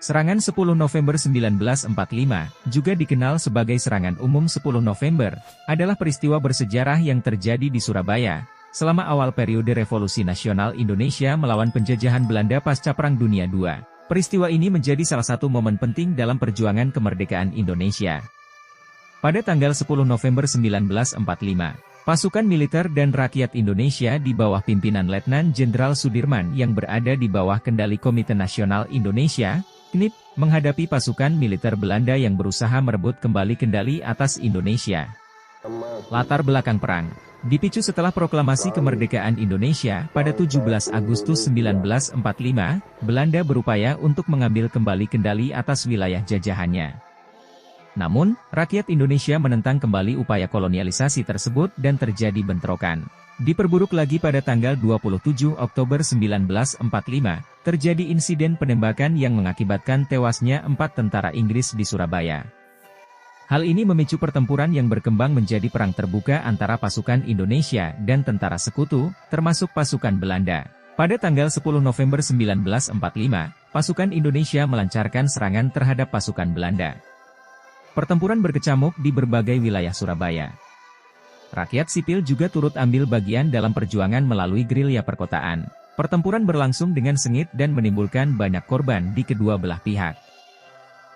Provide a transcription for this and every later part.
Serangan 10 November 1945, juga dikenal sebagai Serangan Umum 10 November, adalah peristiwa bersejarah yang terjadi di Surabaya, selama awal periode Revolusi Nasional Indonesia melawan penjajahan Belanda pasca Perang Dunia II. Peristiwa ini menjadi salah satu momen penting dalam perjuangan kemerdekaan Indonesia. Pada tanggal 10 November 1945, pasukan militer dan rakyat Indonesia di bawah pimpinan Letnan Jenderal Sudirman yang berada di bawah kendali Komite Nasional Indonesia, KNIP, menghadapi pasukan militer Belanda yang berusaha merebut kembali kendali atas Indonesia. Latar belakang perang dipicu setelah proklamasi kemerdekaan Indonesia pada 17 Agustus 1945, Belanda berupaya untuk mengambil kembali kendali atas wilayah jajahannya. Namun, rakyat Indonesia menentang kembali upaya kolonialisasi tersebut dan terjadi bentrokan. Diperburuk lagi pada tanggal 27 Oktober 1945, terjadi insiden penembakan yang mengakibatkan tewasnya 4 tentara Inggris di Surabaya. Hal ini memicu pertempuran yang berkembang menjadi perang terbuka antara pasukan Indonesia dan tentara sekutu, termasuk pasukan Belanda. Pada tanggal 10 November 1945, pasukan Indonesia melancarkan serangan terhadap pasukan Belanda. Pertempuran berkecamuk di berbagai wilayah Surabaya. Rakyat sipil juga turut ambil bagian dalam perjuangan melalui gerilya perkotaan. Pertempuran berlangsung dengan sengit dan menimbulkan banyak korban di kedua belah pihak.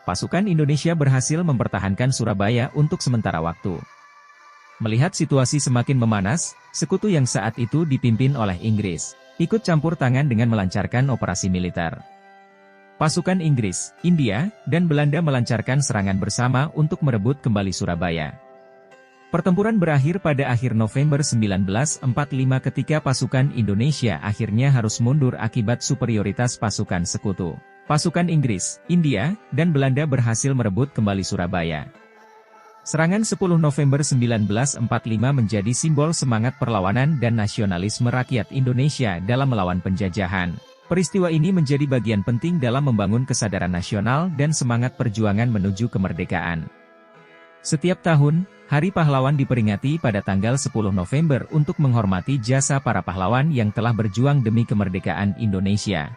Pasukan Indonesia berhasil mempertahankan Surabaya untuk sementara waktu. Melihat situasi semakin memanas, sekutu yang saat itu dipimpin oleh Inggris, ikut campur tangan dengan melancarkan operasi militer. Pasukan Inggris, India, dan Belanda melancarkan serangan bersama untuk merebut kembali Surabaya. Pertempuran berakhir pada akhir November 1945 ketika pasukan Indonesia akhirnya harus mundur akibat superioritas pasukan sekutu. Pasukan Inggris, India, dan Belanda berhasil merebut kembali Surabaya. Serangan 10 November 1945 menjadi simbol semangat perlawanan dan nasionalisme rakyat Indonesia dalam melawan penjajahan. Peristiwa ini menjadi bagian penting dalam membangun kesadaran nasional dan semangat perjuangan menuju kemerdekaan. Setiap tahun, Hari Pahlawan diperingati pada tanggal 10 November untuk menghormati jasa para pahlawan yang telah berjuang demi kemerdekaan Indonesia.